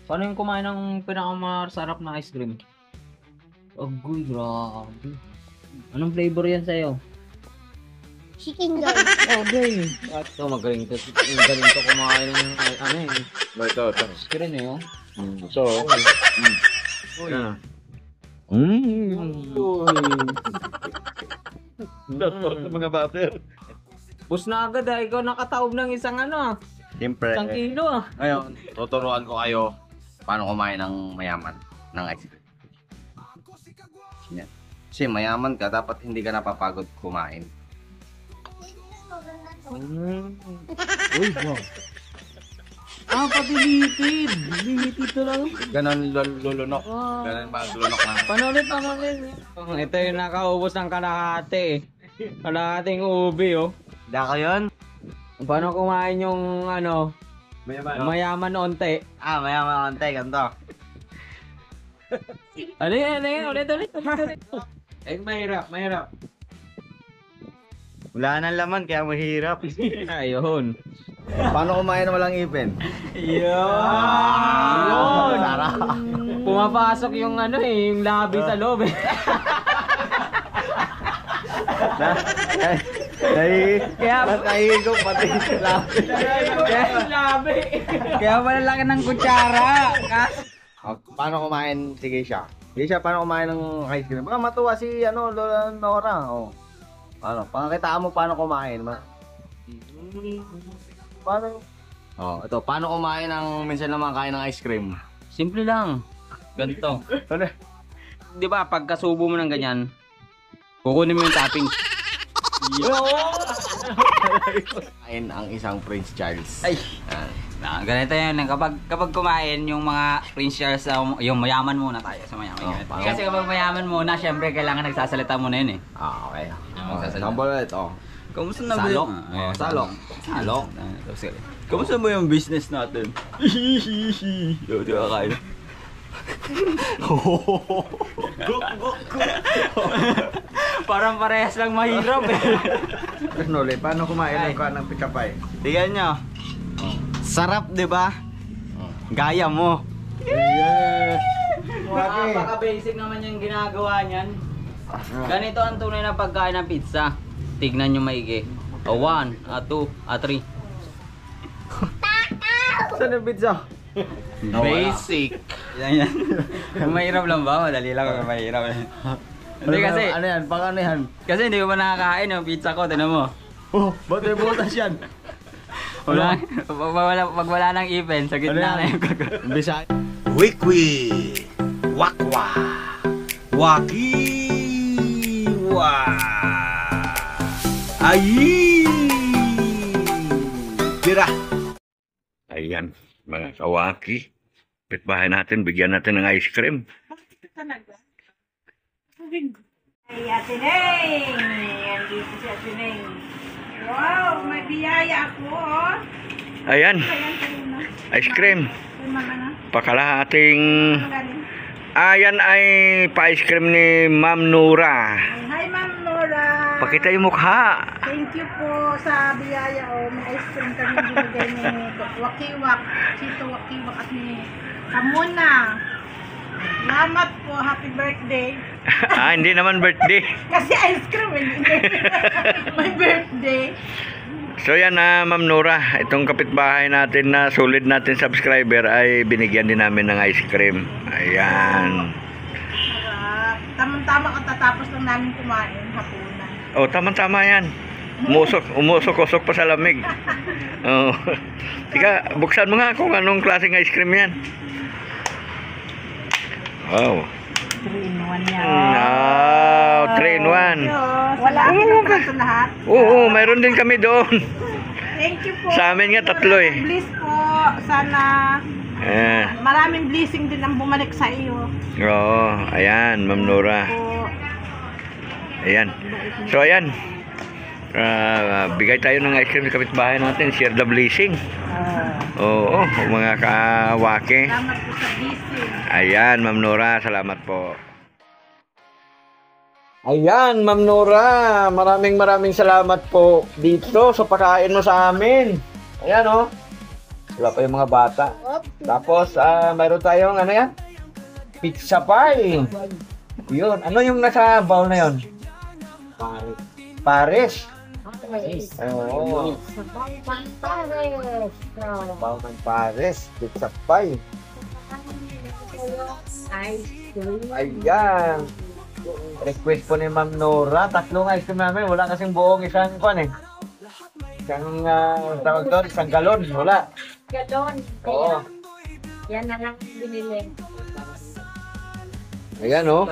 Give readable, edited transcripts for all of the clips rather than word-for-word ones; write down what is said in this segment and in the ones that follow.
Paano yung kumain ng pinakamasarap na ice cream? Agoy, grabe. Anong flavor yan sa'yo? Chicken joy. Okay. Ito, magaling to kumain ng ano eh. Ito. Ice cream eh, oh. So, Uy. mga butter. Bus na agad ah. Ikaw nakataob ng isang ano ah. Siyempre. Isang kilo ah. Ngayon, tuturuan ko kayo paano kumain ng mayaman ng ice cream. Yan. Kasi mayaman ka, dapat hindi ka napapagod kumain. Uy, wow. Pati litid. Litid to lang. Ganon lulunok. Wow. Ganon ba lulunok na? Panulit. Ito yung nakaubos ng kalahati eh. Kalahating ubi oh. Dako yun? Paano kumain yung ano, mayaman onte? Mayaman konti, ganito. Ano yan, ulit. Eh, mahirap. Wala nang laman, kaya mahirap. Ayun. Paano kumain na walang ipin? Yun! Sarap. Pumapasok yung ano eh, yung labi sa loob eh. Nahihigop pati labi. Kaya pala laki ng kutsara. Paano kumain si Geisha? Geisha, paano kumain ng ice cream? Baka matuwa si Lola Nora. Oh. Paano? Pangakitaan mo paano kumain. Paano? Oh, ito. Paano kumain ng minsan naman kain ng ice cream? Simple lang. Ganito. Di ba, pagkasubo mo ng ganyan, kukunin mo yung topping. Kain ang isang Prince Charles. Ay! Ganito yun. Kapag kumain yung mga Prince Charles, yung mayaman muna tayo sa mayaman. Kasi kapag mayaman muna, syempre kailangan nagsasalita muna yun eh. Okay. Magsasalita. Example ulit. Kamusta na ba Salok. yung... Salok. Kamusta ba yung business natin? Yo, di ba kain? Parang parehas lang mahirap eh. Noli, paano kumain ng pikapay? Tingnan nyo. Sarap, di ba? Gaya mo. Yes! Napaka-basic naman yung ginagawa niyan. Ganito ang tunay na pagkain ng pizza. Tignan nyo maigi. 1, 2, 3. Saan yung pizza? Basic. Yan. Mahirap lang ba? Madali lang. Mahirap. Hindi kasi. Ano yan? Baka ano yan? Kasi hindi ko pa nakakain yung pizza ko. Tignan mo. Oh, ba't may butas yan? Pag wala nang ipin, sa gitna na yung gagawin. Bisaya. Wikwi, wakwa, wakiwa, ayi, tira. Ayan, mga kawaki. Pitbahay natin, bigyan natin ng ice cream. Ay, Ate Neng! Andito si Ate Neng. Wow, may biyaya ako, oh. Ayan, Ayan, kanina. ice cream. Ay, mama na. Pakalahating... Ang galing. Ayan ay pa-ice cream ni Ma'am Nora. Hi, Ma'am Nora. Pakita yung mukha. Thank you po sa biyaya, oh. May ice cream kami binigay ni Wakiwak, Chito Wakiwak at ni Kamuna. Salamat po. Happy birthday. Hindi naman birthday. Kasi ice cream, eh. May birthday. So yan Ma'am Nora, itong kapitbahay natin na solid natin subscriber ay binigyan din namin ng ice cream. Ayan. Tamang-tama katatapos lang namin kumain, hapunan. Oh, tama-tama yan. Umusok-usok pa sa lamig. Oh. Tika, buksan mo nga kung anong klaseng ice cream yan. Wow. 3-in-1 yan. Wow, 3 in 1. Wala ka ito lahat. Oo, mayroon din kami doon. Thank you po. Sa amin nga, 3 eh. Bliss po. Sana maraming blessing din ang bumalik sa iyo. Oo, ayan, Ma'am Nora. Po. Ayan. So, ayan. Bigay tayo ng ice cream sa kapitbahay natin. Share the blessing. Oo, mga kawake. Salamat po sa blessing. Ayan, Ma'am Nora. Salamat po. Ayan, Ma'am Nora. Maraming salamat po dito sa pagkain mo sa amin. Ayan, oh. Wala pa yung mga bata. Tapos, mayroon tayong ano yan? Pizza pie. Yun. Ano yung nasa bowl na yun? Paris. Oo. Bowl ng Paris. Pizza pie. Ayan. Request po ni Ma'am Nora. Tatlong ice cream namin. Wala kasing buong isang pan eh. Isang tawag doon, isang galon. Wala. Galon. Oo. Yan na lang binili. Ayan oh.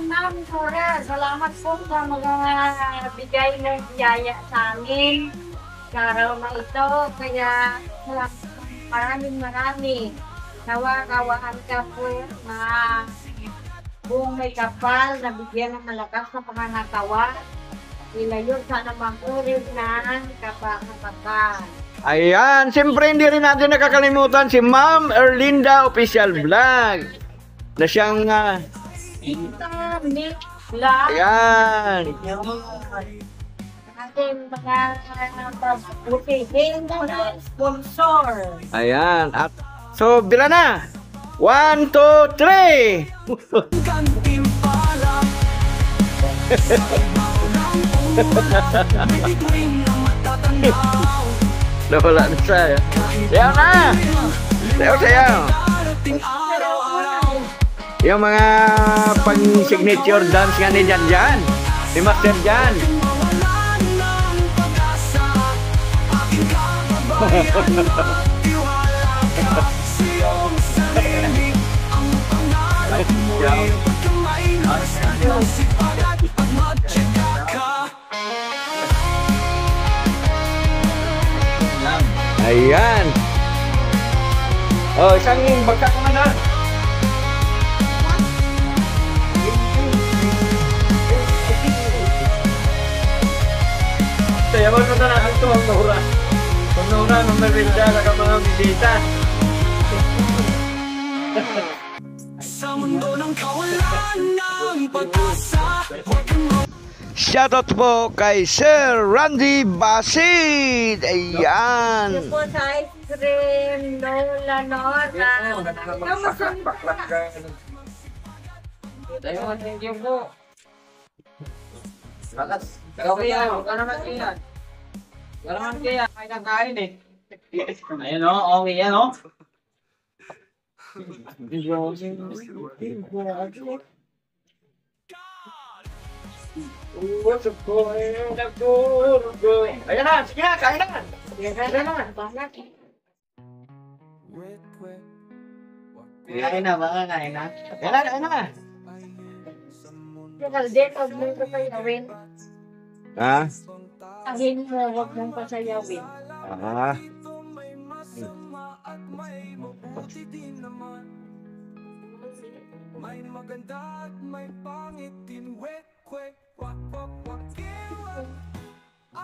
Ma'am Nora, salamat po sa mga bigay ng biyaya sa amin sa araw na ito. Kaya maraming nawakawaan ka po na buong may kapal na bigyan ng malakas na pangangatawan. Ilayon sana makurid ng kapakapan. Ayan, siyempre hindi rin natin nakakalimutan si Ma'am Erlinda Official Vlog na siyang ayan. Ating mga pabutihin na sponsor. Ayan. At, so, bila na. 1, 2, 3. Nawala na siya. Sayaw na! Sayaw! Yung mga pang-signature dance nga ni Jan. Si Master Jan. Ayan. Oh, isang bagsak mo na. Sayawan mo na natin ito, ang Nora. Ang Nora, mamarila ka mga bisita. Sa mundo ng kawalan ng pag-asa. Shoutout po kay Sir Randy Basid. Ayan. Ito po sa ice cream, Lola Nora. Thank you po. Balas. Kaya, huwag ka naman kaya. Huwag naman kaya. May nakain eh. Ayun o, okay yan o. Ayan na, sige na, kain na. Kain na, baka kain na. Kain na. Din, huwag mong pasayawin. Ha? Ahin mo, huwag mong pasayawin. Ah.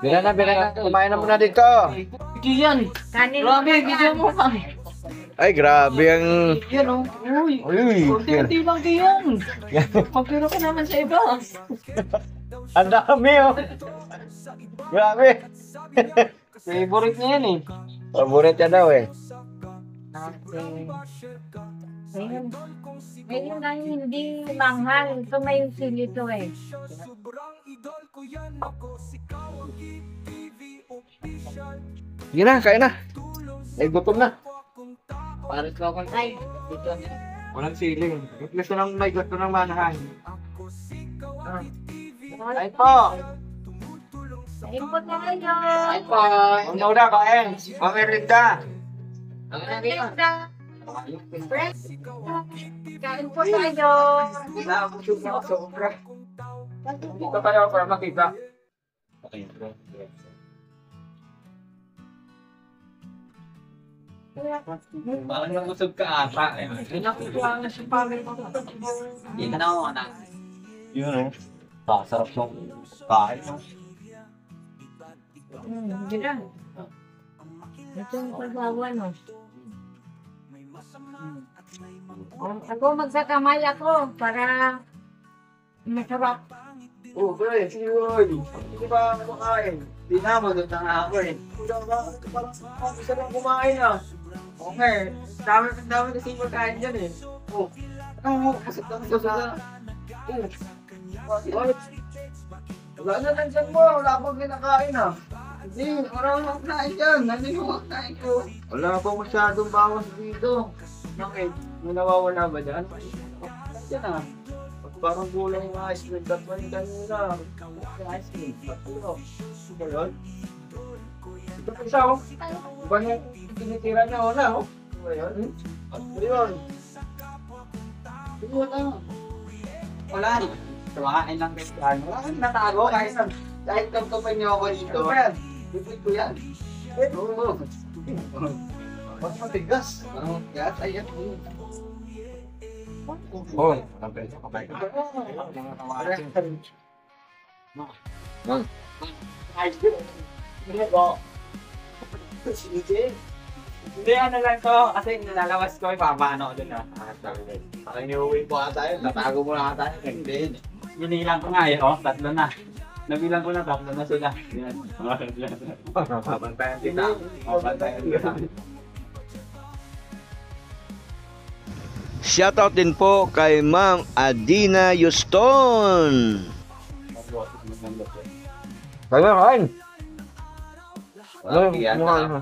Bila na. Kumain na muna dito. Kiyan. Kanin Grabe, video mo ka. Ay, grabe ang... Yan o. Uy. Kunti lang kiyan. Pagpiro ka naman sa iba. Ang dami oh. Grabe. Favorite niya yan eh. Paborito niya daw eh. Ngayon na hindi manghal. Ito may sili to eh. Sige na, kain na. Ay, gutom na. Paris ko akong Ay, dito. Walang siling. Gusto nang may gusto ng manahan. Ay po. kain po tayo. Ay po. Ang nauna, kain. Pamirinda. Maganda. Kain po tayo. Nakabusog na ako sobra. Dito tayo para makita. Parang nabusog ka ata. Nakukuha na siya pare. Hindi ka na ako anak. Yun oh. Sarap yung kain. Hindi na. Ito yung pagbawa no. Ako magsakamay ako para masarap. Oh, pre, si Roy. Hindi ba kumakain? Di na, magod na nga ako eh. Wala ba? Parang isa lang kumain ah. Okay, dami kasi pagkain dyan eh. Oh, Kasap lang sa bakit? Wala na lang dyan mo. Wala akong kinakain ah. Hindi, marami akong kain dyan. Nandun yung mga kain ko. Wala pa masyadong bawas dito. Bakit? May nawawala ba dyan? Dyan ah. Parang kulang yung ice cream. Tatlo yung kanina. Yung ice cream. Tatlo. Ito yun? Ito pa isa oh. Iba yung tinitira niya wala oh. Ito yun? Tatlo yun. Ito wala. Wala. Kumakain lang kayo. Wala kang natago kahit kamkapan niyo ako dito. Ano ba yan? Bibig ko yan. Oo. Mas matigas. Yes, ayan. Hoy. Ice cream. Hindi ko. Hindi, ano lang to. Kasi nilalawas ko, ipapaano ko dun na. Parang iuwi po ata yun. Tatago mo na ata yun. Hindi. Binilang ko nga eh, oh, 3 na. Nabilang ko na, 3 na sila. Yan. Mabantayan kita. Mabantayan kita. Shoutout din po kay Ma'am Adina Houston. Kaya kain. Yan na.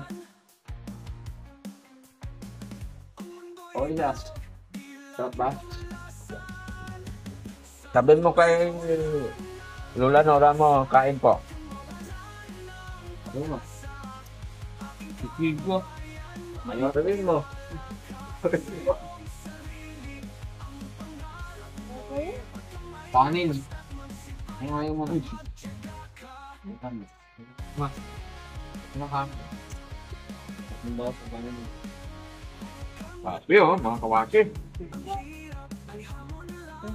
Oh, yes. Sarap ba? Sabihin mo kay Lola Nora mo, kain po. Ano? Ikig ko. Sabihin mo. Panin. Ano ayaw mo? Ma. Ano ka? Ano ba? Panin. Papi oh, mga kawaki.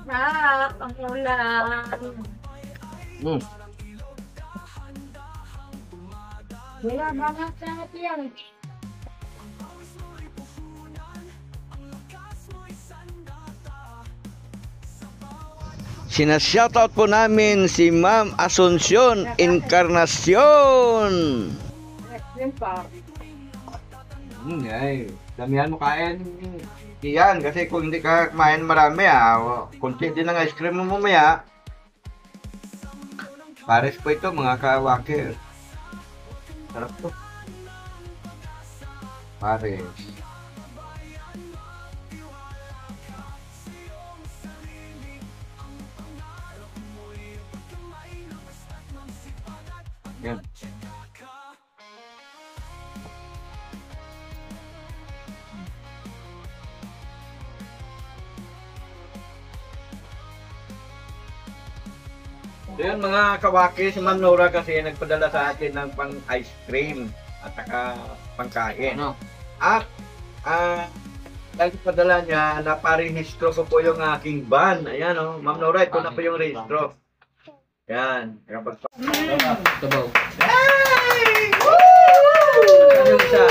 Sarap ang ulam. Wala banget sarap yan. Sinashoutout po namin si Ma'am Asuncion Encarnacion. Yun pa. Ay, damihan mo kain. Iyan, kasi kung hindi ka kumain marami kunti din ang ice cream mo mamaya. Pares po ito mga kawaki. Sarap to. Pares. Yan. Yun mga kawaki, si Ma'am Nora kasi nagpadala sa atin ng pang ice cream at saka pangkain. Ano? At dahil sa padala niya, naparehistro ko po yung aking van. Ayan o, Ma'am Nora, ito na po yung rehistro. Yan. Kapag Tabaw. hey! Woo! Yan yung isa.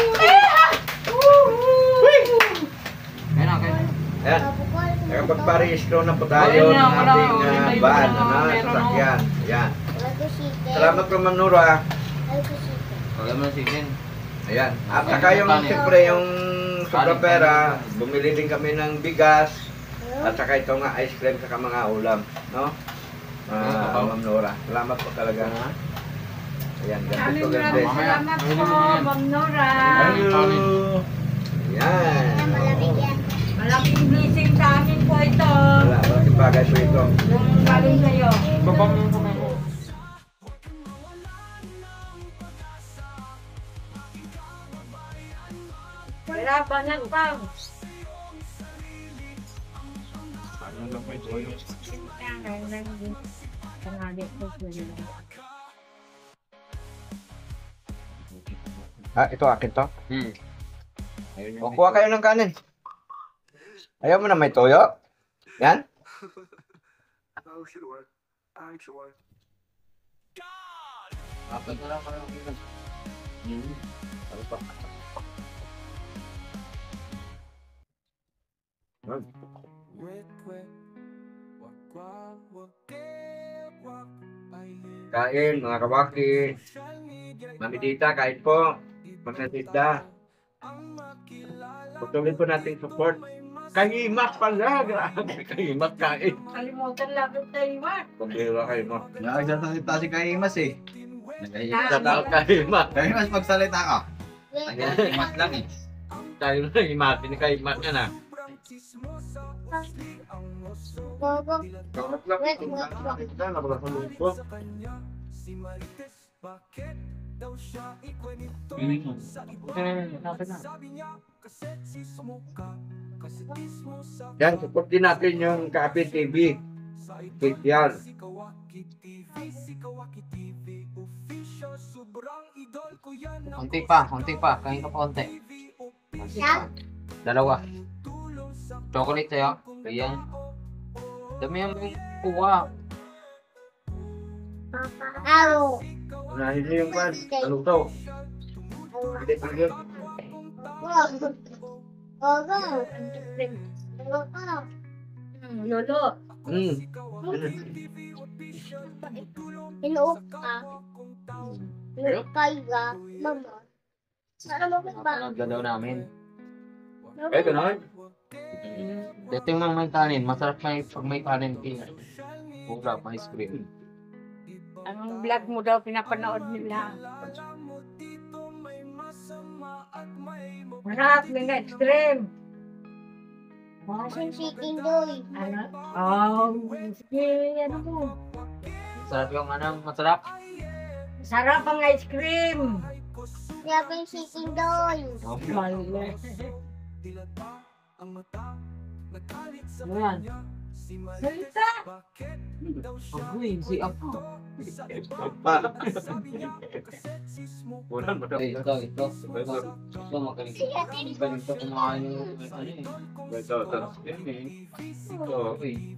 Ayan okay. Ayan. Kapag parehistro na po tayo ng ating van, sasakyan. Ayan. Salamat po Ma'am Nora. Wala mo na chicken. Ayan. At saka yung siyempre yung sobra pera, bumili din kami ng bigas at saka ito nga ice cream saka mga ulam, no? Ma'am Nora. Salamat po talaga. Ayan, ganito ganito. Salamat po, Ma'am Nora. Hello. Ayan. Malaking blessing sa amin po ito. Wala, malaking bagay po ito. Yung galing sa'yo. Wala pa na pang. Ito akin to. O, kuha kayo ng kanin. Ayaw mo na may toyo? Yan? Apat na lang kayo. Quick, quick, walk, walk, walk, walk, Kain, mga kabaki. Mami Tita, kain po. Magnatinda. Patuloy po nating support. Kahimas pala! Grabe, kahimas kain. Kalimutan lang yung Taiwan. Pambira kahimas. Nakagsasalita si Kaimas eh. Tatawag kahimas. Kaimas, magsalita ka. Kahimas lang eh. Tayo na himas. Pinakahimas yan ah. Yan, support din natin yung Kaapin TV. Yan. Konti pa. Kain ka pa konti. Dalawa. Chocolate sa'yo. Ayan. Dami yung kuha. Aro. Unahin niyo yung kwan. Ano to? Hindi pa yun. Lolo. Inuok ka. Inuok ka, mama. Ano mo ba? Galaw namin. Eh, ganun. Dito yung may kanin. Masarap na pag may kanin. Ulam, ice cream. Ang vlog mo daw pinapanood nila. Harap, mga extreme. Masing chicken doy. Ano? Oh, sige, ano mo? Masarap yung masarap. Sarap ang ice cream. Kaya pa yung chicken doy. Mali. Ano yan? Salita! Agoy, si Apo. Bulan mo daw. Ito. Ito magaling. Magaling to kumain yung ano eh.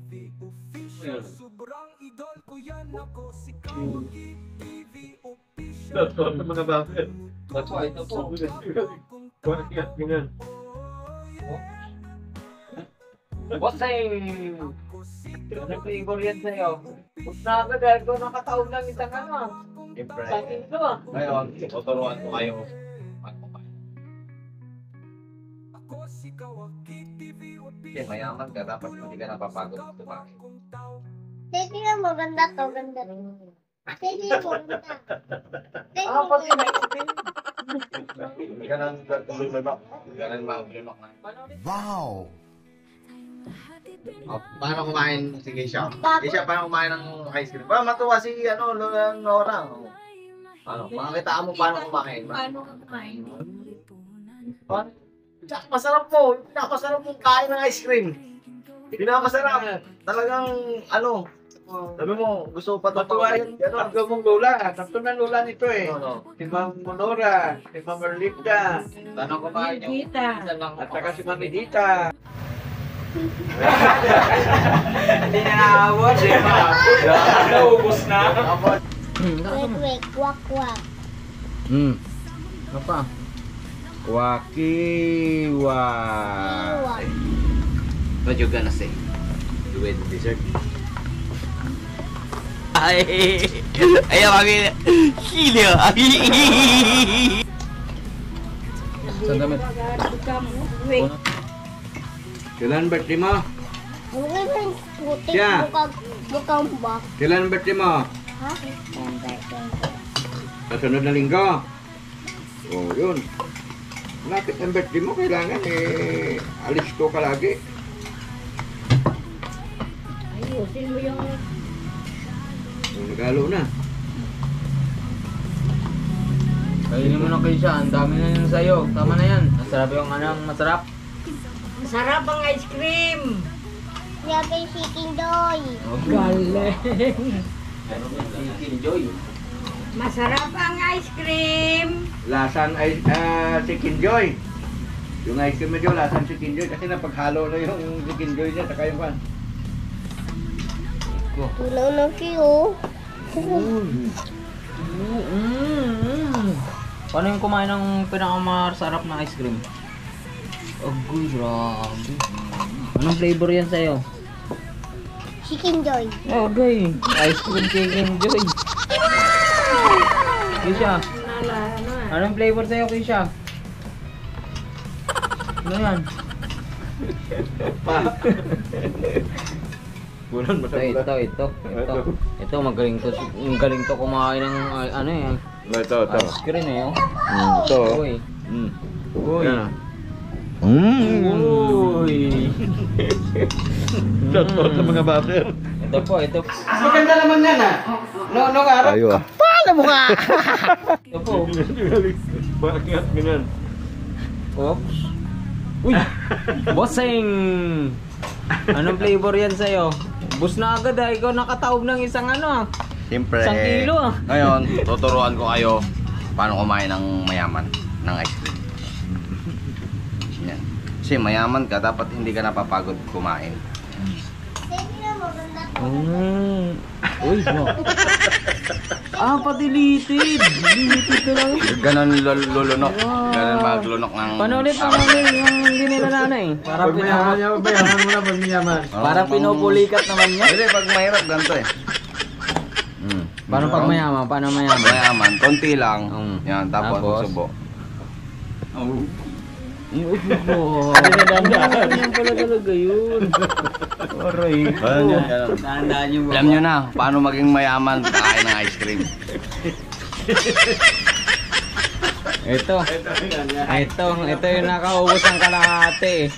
Ito. Mga bakit? Ito po. What's nag-flavor yan sa'yo? Pusta ka dahil ko nakataon lang isang ano. Siyempre. Sa akin to ah. Ngayon, tuturuan ko kayo. Kasi mayaman ka, dapat hindi ka napapagod kumain. Sige mo, ganda to, ganda rin. Sige mo, ganda. Sige Oh, mo. pag ice-cream. Ganun, lumak na. Wow! Paano kumain si Geisha? Geisha, paano kumain ng ice cream? Para matuwa si Nora. Ano, makakita mo paano kumain. Paano ka kumain? Masarap po. Pinakamasarap po kain ng ice cream. Pinakamasarap. Talagang, sabi mo, gusto pa ito. Matuwa yung tatlo mong lola. Tatlo na lola nito eh. Ano? Si Ma'am Monora, si Ma'am Merlita, Paano kumain yung Kita. isa lang at saka si Mami Dita. Hindi na naabot. Hindi na naabot. Naubos na. Wek, wak, wak. Ano pa? Wakiwa. Iwak. What you gonna say? You wait dessert. Ay, ayaw kami. Hilyo. Sa damit. Wait. Kailan birthday mo? Huwag yung putik, Siya. bukang ba? Kailan birthday mo? Ha? Sa sunod na linggo. Oh, yun. Malapit ang birthday mo, kailangan alis ko ka lagi. Ayusin mo yung... Yung regalo na. Kainin mo na kayo siya. Ang dami na yun sa'yo. Tama na yan. Masarap yung masarap. Masarap ang ice cream. Kaya pa yung chicken doy. Galing. Enjoy. Masarap ang ice cream. Lasan Chicken Joy. Yung ice cream medyo lasan Chicken Joy kasi napaghalo na yung Chicken Joy niya saka yung pan. Tulang ng kiyo. Paano yung kumain ng pinakamasarap na ice cream? Agoy, grabe. Anong flavor yan sa'yo? Chicken doy. Okay. Ice cream chicken joy. Kisha. Anong flavor sa'yo, Kisha? Ano yan? Bulan Ito, magaling to kumain ng ano eh. Ito. Ice cream eh. Oh. Ito. Uy. Uy. Uy. Shoutout sa mga butter. Ito po. Maganda naman yan ah. No araw. Ayo ah. Ito po. Bakit ganyan? Oops. Uy. Bossing. Anong flavor yan sa'yo? Bus na agad ah. Ikaw nakataob ng isang ano ah. Siyempre. 1 kilo ah. Ngayon, tuturuan ko kayo paano kumain ng mayaman ng ice cream. Yan. Kasi mayaman ka, dapat hindi ka napapagod kumain. Uy, no. Padilited. Dilited na lang. Ganon lulunok. Ganon maglunok ng... Paano ulit yung hindi nila nanay? Pag mayaman mo na pag mayaman. Parang pinupulikat naman niya. Hindi, pag mahirap, ganito eh. Paano pag mayaman? Paano mayaman? Mayaman, konti lang. Yan, tapos Tapos? subo. Dinadandaan yan pala talaga yun. Aray ko. Dandaan yung Alam nyo na, paano maging mayaman kakain ng ice cream. Ito yung nakaubos ng kalahati.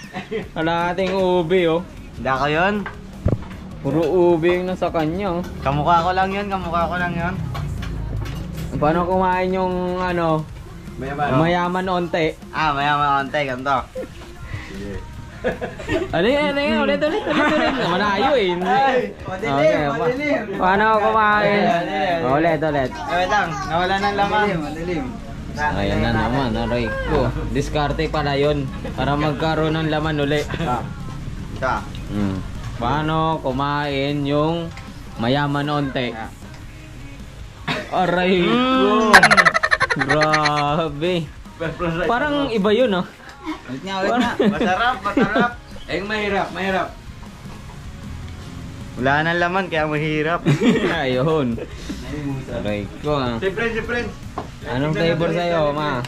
Kalahating ubi oh. Hindi ako yun. Puro ubi yung nasa kanya. Kamukha ko lang yun. Paano kumain yung ano? Mayaman onte. Mayaman konti, ganito. Ano yan? Ulit. Malayo eh. Okay, paano kumain? Ulit. Wait lang, nawala ng laman. Ayan na naman, aray ko. Diskarte pala yun. Para magkaroon ng laman uli. Paano kumain yung mayaman onte? Aray ko. Grabe. Parang iba yun oh. Ulit nga. Masarap. Mahirap. Wala nang laman, kaya mahirap. Ayun. Aray ko ah. Si Prince. Anong flavor sa'yo, ma?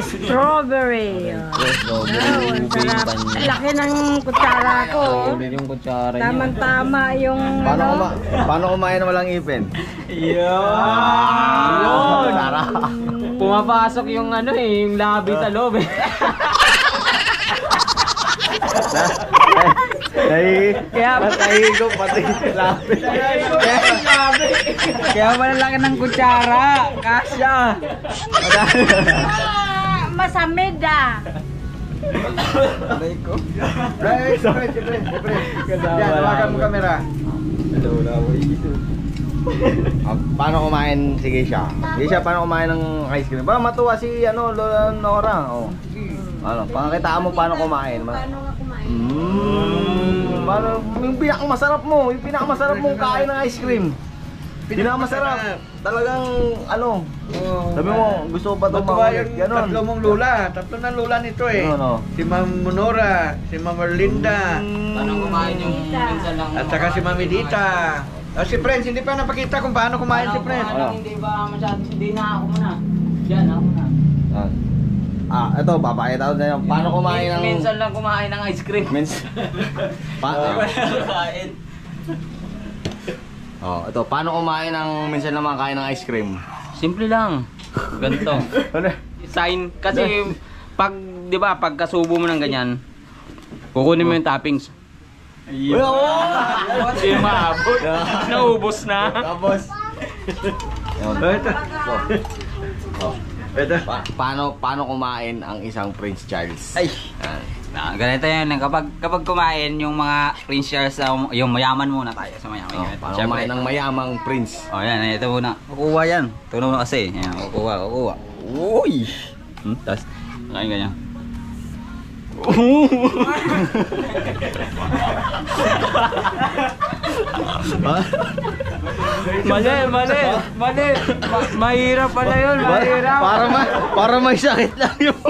Strawberry. Strawberry, ubi, Ang panya. laki ng kutsara ko. Ulit yung kutsara niya. Tama-tama yung ano. Paano kumain na walang ipin? Yun! Pumapasok yung ano eh, yung labi sa loob eh. Kaya ko pati labi. Kaya malalaki ng kutsara. Kasya. Masamid ah. Prince. Yan, hawakan mo kamera. Paano kumain si Geisha? Paano kumain ng ice cream? Ba matuwa si Lola Nora. Pakitaan mo paano kumain. Paano nga kumain? Paano yung pinakamasarap mong kain ng ice cream. Pinakamasarap. Talagang sabi mo, gusto pa itong maulit. Ganon. Tatlo ng lula nito eh. Ano? Si Ma'am Nora, si Ma'am Erlinda, Paano kumain yung minsan lang? at saka si Ma'am Edita. Si Prince, hindi pa napakita kung paano kumain si Prince. Hindi ba masyadong, hindi na ako muna. Diyan, ako muna. Ito, papakita ko na yun. Paano kumain ng... Minsan lang kumain ng ice cream. Ito, paano kumain ng minsan naman kain ng ice cream? Simple lang. Ganito. Sign. Kasi, pag, di ba, pagkasubo mo ng ganyan, kukunin mo yung toppings. Hindi maabot. Naubos na. Tapos, paano kumain ang isang Prince Charles? Ay. Ganito yan. Kapag kumain yung mga Prince Charles, yung mayaman muna tayo sa mayaman. Paano kumain ng mayamang Prince? Yan. Ito muna. Kukuha yan. Tunog mo kasi. Yan. Kukuha. Uy! Tapos, kain ganyan. Mali. Mahirap pala yun, mahirap. Para may sakit lang yung...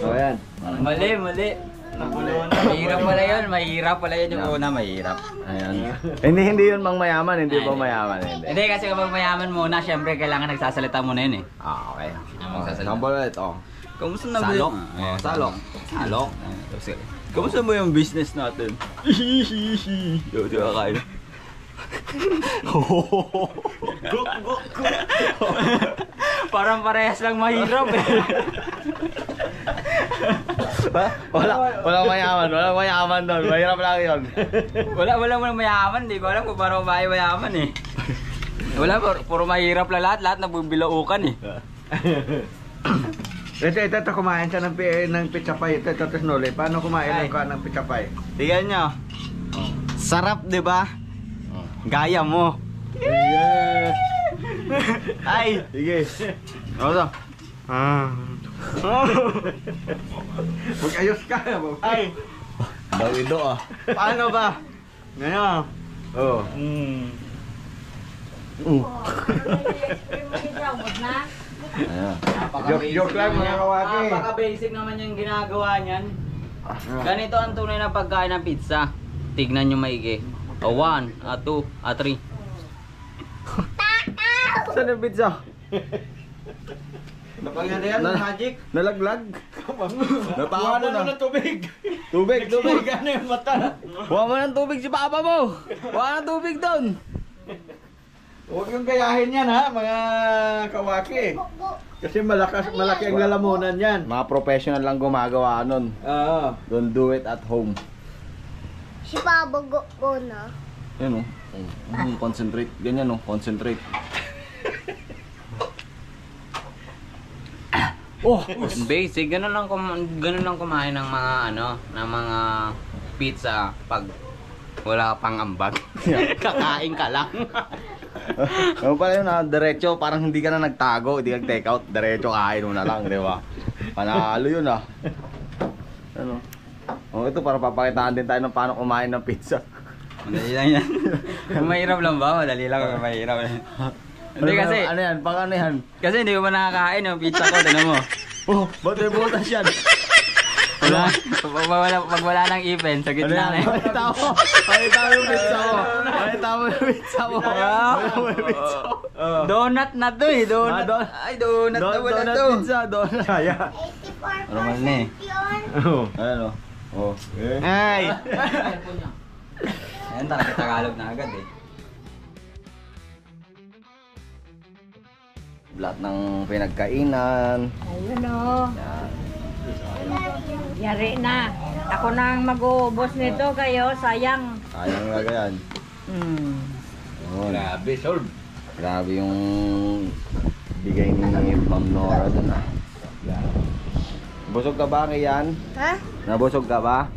Yan. Mali. Mahirap pala yun, mahirap pala yun yung una, mahirap. Ayan. Hindi yun mang mayaman, hindi pa mayaman. Hindi kasi kapag mayaman muna, syempre kailangan nagsasalita muna yun eh. Ah, okay. Magsasalita. Sample ulit, oh. Kamusta na Salok. Oh, Salok. Salok. Kamusta mo yung business natin? Yo, di ba kain? Parang parehas lang mahirap eh. Walang mayaman doon. Mahirap lang yun. Wala mayaman, di ko alam kung paano mayaman eh. Wala, puro mahirap lang lahat nabubilaukan eh. Ito, kumain siya ng pizza pie. Ito, Noli. Paano kumain ng pizza pie? Tingnan nyo. Sarap, di ba? Gaya mo. Yeah. Ay! Sige. Ano to? Mag-ayos ka. Ay! Dawido ah. Paano ba? Ngayon. Oh. Ayan. Joke lang mga kawaki. Napaka-basic naman yung ginagawa niyan. Ganito ang tunay na pagkain ng pizza. Tignan nyo maigi. 1, 2, 3. Saan yung pizza? Napangyarihan ng magic. Nalaglag? Natawa mo na. ng tubig. Tubig. Ano yung mata? Huwag mo ng tubig si papa mo. Huwag ng tubig doon. Huwag yung gayahin yan ha, mga kawaki. Kasi malaki ang lalamunan yan. Mga professional lang gumagawa nun. Oo. Don't do it at home. Si Papa go na. Yan o. Concentrate. Ganyan o. Concentrate. Basic, ganun lang kumain ng mga ng mga pizza pag wala ka pang ambag. Kakain ka lang. Ano pala yun ha, diretso, parang hindi ka na nagtago, hindi ka nag-take out, diretso kain mo na lang, di ba? Panalo yun ha. Ano? Oh, ito para papakitaan din tayo ng paano kumain ng pizza. Madali lang yan. Mahirap lang ba? Madali lang, mahirap. Hindi kasi, ano yan? Pang ano yan? kasi hindi ko pa nakakain yung pizza ko, tinan mo. Oh, ba't may butas yan? Pag wala nang event, sa gitna na yun. Pakita mo! Pakita mo yung pizza mo! Pakita mo yung pizza mo! Pakita mo yung pizza mo! Donut na to eh, donut. Ay, donut na wala to. Donut pizza, donut. Kaya. 84% Normal na eh. yun. Ayan o. Oh. Ay! Ayan, Tagalog na agad eh. Lahat ng pinagkainan. Ayun o. Yari na. Ako nang mag-uubos nito kayo, sayang. Sayang nga yan. Oh, Grabe, solve. grabe yung bigay ni Ma'am Nora dun ah. Busog ka ba Kian? Ha? Nabusog ka ba?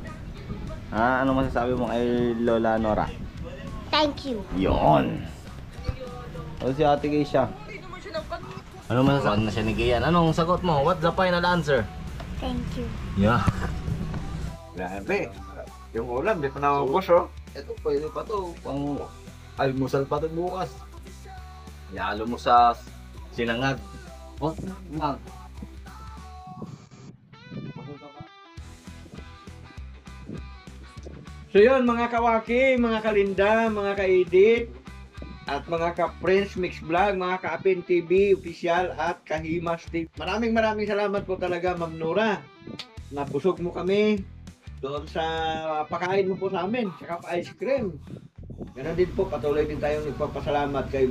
Ha? Ano masasabi mo kay Lola Nora? Thank you. Yon. O si Ate Keisha? Ano masasabi na siya ni Kian? Anong sagot mo? What's the final answer? Thank you. Yeah. Grabe. Yung ulam, di pa naubos oh. Ito pwede pa to. Pang almusal pa to bukas. Yalo mo sa sinangag. Oh, sinangag. So yun mga kawaki, mga kalinda, mga ka-edit, at mga ka-Prince Mix Vlog, mga ka-Apin TV official at Kahimas TV. Maraming salamat po talaga Ma'am Nora. Nabusog mo kami doon sa pakain mo po sa amin, saka pa ice cream. Ganun din po, patuloy din tayong nagpapasalamat kay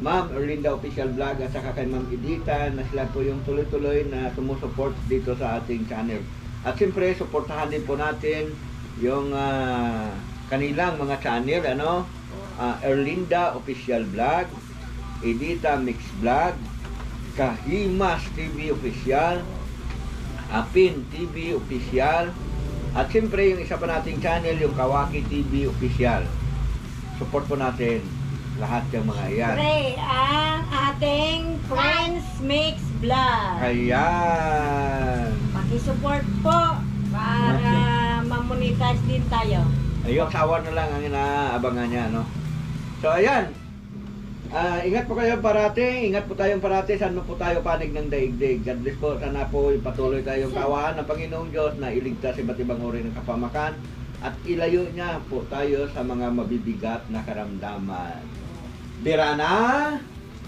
Ma'am Erlinda Official Vlog at saka kay Ma'am Edita na sila po yung tuloy-tuloy na sumusuport dito sa ating channel. At siyempre, suportahan din po natin yung kanilang mga channel, Erlinda Official Vlog, Edita Mix Vlog, Kahimas TV Official, Apin TV Official, at siyempre yung isa pa nating channel, yung Kawaki TV Official. Support po natin lahat yung mga yan. Pre, ang ating Friends Mix Vlog. Ayan. Pakisupport po para ma-monetize din tayo. Ayun, sawa na lang ang inaabangan niya, no? So, ayan. Ingat po kayo parati, ingat po tayong parati, saan po tayo panig ng daigdig. God bless po, sana po patuloy tayong kaawaan ng Panginoong Diyos na iligtas iba't ibang uri ng kapamakan at ilayo niya po tayo sa mga mabibigat na karamdaman. Bira na!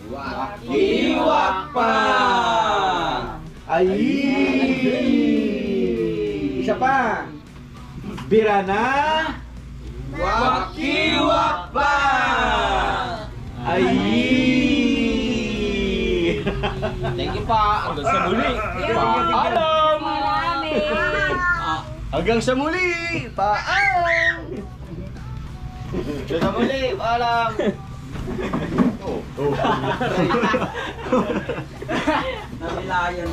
Wakiwak pa! Ay! Isa pa! Bira na! Wakiwak pa! Ay! Thank you pa. Hanggang sa muli. Paalam! Marami. Hanggang sa muli! Paalam! Hanggang sa muli! Paalam! Nabilayan.